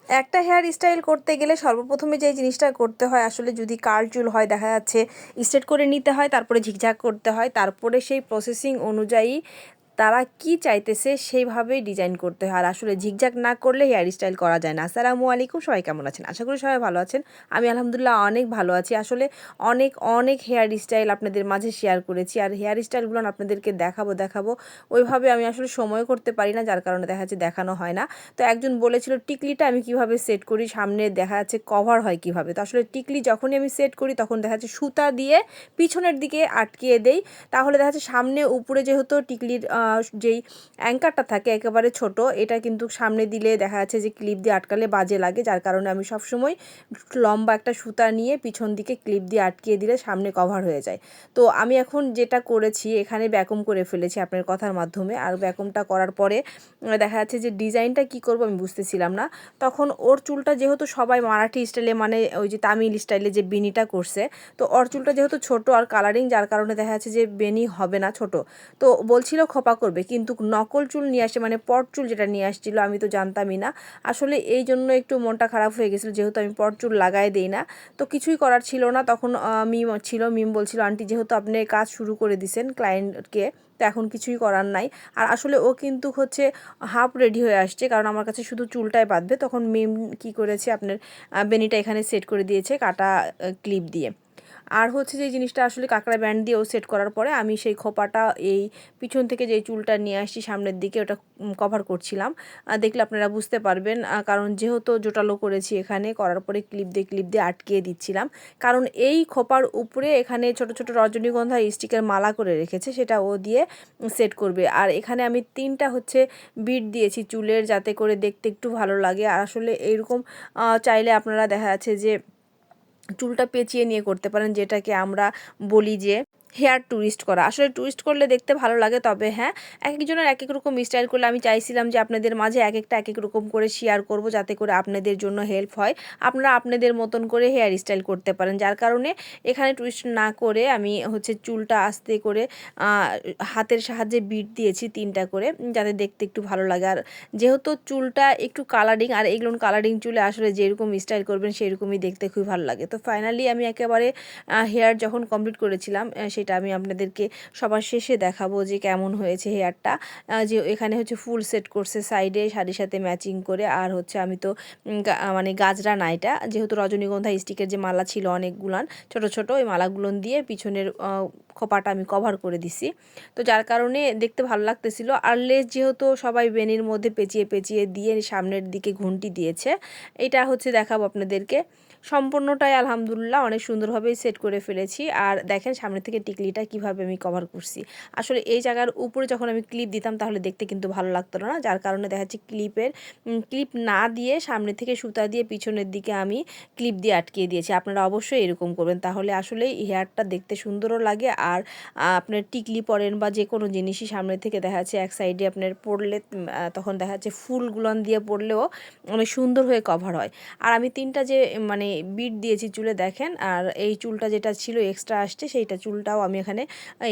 একটা hair style করতে গেলে সর্বপ্রথমে যে জিনিসটা করতে হয়, আসলে যদি কার্ল চুল হয় দেখা যাচ্ছে স্ট্রেট করে নিতে হয়, তারপরে ঝিকঝাক করতে হয়, তারপরে সেই প্রসেসিং অনুযায়ী তারা কি চাইতেছে সেইভাবেই ডিজাইন করতে হয়। আর আসলে ঝিকঝাক না করলে হেয়ার স্টাইল করা যায় না। আসসালামু আলাইকুম, সবাই কেমন আছেন? আশা করি সবাই ভালো আছেন। আমি আলহামদুলিল্লাহ অনেক ভালো আছি। আসলে অনেক অনেক হেয়ার স্টাইল আপনাদের মাঝে শেয়ার করেছি, আর হেয়ার স্টাইলগুলো আপনাদেরকে দেখাবো ওইভাবে আমি আসলে সময় করতে পারি না, যার কারণে দেখা যাচ্ছে দেখানো হয় না। তো একজন বলেছিল টিকলিটা আমি কিভাবে সেট করি, সামনে দেখা যাচ্ছে কভার হয় কিভাবে। তো আসলে টিকলি যখনই আমি সেট করি তখন দেখা যাচ্ছে সুতা দিয়ে পিছনের দিকে আটকিয়ে দেই, তাহলে দেখা যাচ্ছে সামনে উপরে যেহেতু টিকলির যেই অ্যাঙ্কারটা থাকে একেবারে ছোট, এটা কিন্তু সামনে দিলে দেখা যাচ্ছে যে ক্লিপ দিয়ে আটকালে বাজে লাগে, যার কারণে আমি সবসময় লম্বা একটা সুতা নিয়ে পিছন দিকে ক্লিপ দিয়ে আটকিয়ে দিলে সামনে কভার হয়ে যায়। তো আমি এখন যেটা করেছি, এখানে ব্যাকম করে ফেলেছি আপনার কথার মাধ্যমে। আর ব্যাকমটা করার পরে দেখা যাচ্ছে যে ডিজাইনটা কি করব আমি বুঝতেছিলাম না। তখন ওর চুলটা যেহেতু সবাই মারাঠি স্টাইলে, মানে ওই যে তামিল স্টাইলে যে বেনিটা করছে, তো ওর চুলটা যেহেতু ছোট আর কালারিং, যার কারণে দেখা যাচ্ছে যে বেনি হবে না, ছোট। তো বলছিল খোপা করবে, কিন্তু নকল চুল নিয়ে আসে, মানে পট চুল যেটা নিয়ে আসছিল, আমি তো জানতামই না। আসলে এই জন্য একটু মনটা খারাপ হয়ে গেছিলো, যেহেতু আমি পট চুল লাগাই দিই না। তো কিছুই করার ছিল না। তখন মিম বলছিল, আন্টি যেহেতু আপনি কাজ শুরু করে দিছেন ক্লায়েন্টকে, তো এখন কিছুই করার নাই। আর আসলে ও কিন্তু হচ্ছে হাফ রেডি হয়ে আসছে, কারণ আমার কাছে শুধু চুলটাই বাঁধবে। তখন মিম কি করেছে, আপনার বেনিটা এখানে সেট করে দিয়েছে কাটা ক্লিপ দিয়ে। আর হচ্ছে যে জিনিসটা আসলে কাঁকড়া ব্যান্ড দিয়েও সেট করার পরে আমি সেই খোপাটা এই পিছন থেকে যেই চুলটা নিয়ে আসছি সামনের দিকে, ওটা কভার করছিলাম। দেখলে আপনারা বুঝতে পারবেন, কারণ যেহেতু জোটালো করেছি এখানে, করার পরে ক্লিপ দিয়ে আটকিয়ে দিচ্ছিলাম। কারণ এই খোপার উপরে এখানে ছোট ছোট রজনীগন্ধা স্টিকের মালা করে রেখেছে, সেটা ও দিয়ে সেট করবে। আর এখানে আমি 3টা হচ্ছে বিট দিয়েছি চুলের, যাতে করে দেখতে একটু ভালো লাগে। আর আসলে এইরকম চাইলে আপনারা দেখা যাচ্ছে যে চুলটা পেঁচিয়ে নিয়ে করতে পারেন, যেটাকে আমরা বলি যে হেয়ার টুইস্ট করা। আসলে টুইস্ট করলে দেখতে ভালো লাগে, তবে হ্যাঁ, এক একজনের এক এক রকম স্টাইল করলে আমি চাইছিলাম যে আপনাদের মাঝে এক একটা এক এক রকম করে শেয়ার করব, যাতে করে আপনাদের জন্য হেল্প হয়, আপনারা আপনাদের মতন করে হেয়ার স্টাইল করতে পারেন। যার কারণে এখানে টুইস্ট না করে আমি হচ্ছে চুলটা আস্তে করে হাতের সাহায্যে বিট দিয়েছি 3টা করে, যাতে দেখতে একটু ভালো লাগে। আর যেহেতু চুলটা একটু কালারিং, আর এগুলো কালারিং চুলে আসলে যেরকম স্টাইল করবেন সেরকমই দেখতে খুবই ভালো লাগে। তো ফাইনালি আমি একেবারে হেয়ার যখন কমপ্লিট করেছিলাম, সেটা আমি আপনাদেরকে সবার শেষে দেখাবো যে কেমন হয়েছে হেয়ারটা। যে এখানে হচ্ছে ফুল সেট করছে সাইডে শাড়ির সাথে ম্যাচিং করে। আর হচ্ছে আমি তো মানে গাজরা নাইটা, যেহেতু রজনীগন্ধা স্টিকের যে মালা ছিল অনেকগুলান ছোট ছোট, ওই মালাগুলোন দিয়ে পিছনের খোপাটা আমি কভার করে দিছি। তো যার কারণে দেখতে ভালো লাগতেছিল। আর লেস যেহেতু সবাই বেনির মধ্যে পেঁচিয়ে পেঁচিয়ে দিয়ে সামনের দিকে ঘুমটি দিয়েছে, এটা হচ্ছে দেখাবো আপনাদেরকে। সম্পূর্ণটাই আলহামদুলিল্লাহ অনেক সুন্দরভাবেই সেট করে ফেলেছি। আর দেখেন সামনে থেকে টিকলিটা কিভাবে আমি কভার করছি। আসলে এই জায়গার উপরে যখন আমি ক্লিপ দিতাম তাহলে দেখতে কিন্তু ভালো লাগতো না, যার কারণে দেখা যাচ্ছে ক্লিপ না দিয়ে সামনে থেকে সুতা দিয়ে পিছনের দিকে আমি ক্লিপ দিয়ে আটকিয়ে দিয়েছি। আপনারা অবশ্যই এরকম করবেন, তাহলে আসলে হেয়ারটা দেখতে সুন্দরও লাগে। আর আপনার টিকলি পরেন বা যে কোনো জিনিসই সামনে থেকে দেখা যাচ্ছে এক সাইডে আপনার পরলে, তখন দেখা যাচ্ছে ফুলগুলো দিয়ে পরলেও অনেক সুন্দর হয়ে কভার হয়। আর আমি 3টা যে মানে বিট দিয়েছি চুলে দেখেন, আর এই চুলটা যেটা ছিল এক্সট্রা আসছে সেইটা চুলটাও আমি এখানে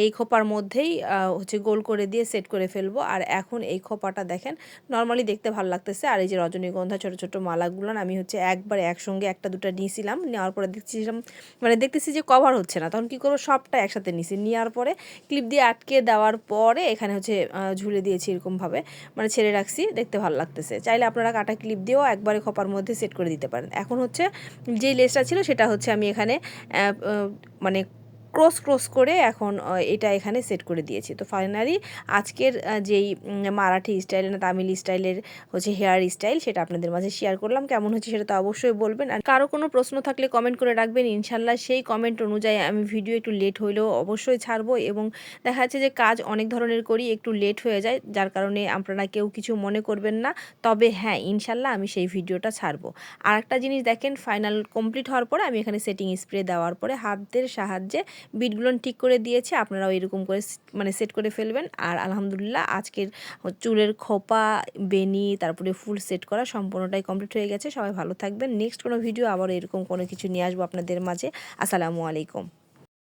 এই খোপার মধ্যেই হচ্ছে গোল করে দিয়ে সেট করে ফেলবো। আর এখন এই খোপাটা দেখেন নর্মালি দেখতে ভালো লাগতেছে। আর এই যে রজনীগন্ধা ছোট ছোট মালাগুলো আমি হচ্ছে একবারে একসঙ্গে একটা দুটা নিয়েছিলাম, নেওয়ার পরে দেখতেছি যে কভার হচ্ছে না, তখন কি করবো, সবটা একসাথে নিছি, নেওয়ার পরে ক্লিপ দিয়ে আটকে দেওয়ার পরে এখানে হচ্ছে ঝুলে দিয়েছি এরকমভাবে, মানে ছেড়ে রাখছি, দেখতে ভালো লাগতেছে। চাইলে আপনারা কাটা ক্লিপ দিয়েও একবারে খোপার মধ্যে সেট করে দিতে পারেন। এখন হচ্ছে যেই লেসটা ছিল সেটা হচ্ছে আমি এখানে মানে ক্রস করে এখন এটা এখানে সেট করে দিয়েছি। তো ফাইনালি আজকের যেই মারাঠি স্টাইল না তামিল স্টাইলের হচ্ছে হেয়ার স্টাইল, সেটা আপনাদের মাঝে শেয়ার করলাম। কেমন হচ্ছে সেটা তো অবশ্যই বলবেন। আর কারো কোনো প্রশ্ন থাকলে কমেন্ট করে রাখবেন, ইনশাল্লাহ সেই কমেন্ট অনুযায়ী আমি ভিডিও একটু লেট হইলেও অবশ্যই ছাড়বো। এবং দেখা যাচ্ছে যে কাজ অনেক ধরনের করি, একটু লেট হয়ে যায়, যার কারণে আপনারা কেউ কিছু মনে করবেন না। তবে হ্যাঁ, ইনশাল্লাহ আমি সেই ভিডিওটা ছাড়বো। আর একটা জিনিস দেখেন, ফাইনাল কমপ্লিট হওয়ার পরে আমি এখানে সেটিং স্প্রে দেওয়ার পরে হাতের সাহায্যে বিটগুলো ঠিক করে দিয়েছি। আপনারাও এরকম করে মানে সেট করে ফেলবেন। আর আলহামদুলিল্লাহ আজকের চুলের খোপা, বেনি, তারপরে ফুল সেট করা সম্পূর্ণটাই কমপ্লিট হয়ে গেছে। সবাই ভালো থাকবেন। নেক্সট কোনো ভিডিও আবার এরকম কোনো কিছু নিয়ে আসবো আপনাদের মাঝে। আসসালামু আলাইকুম।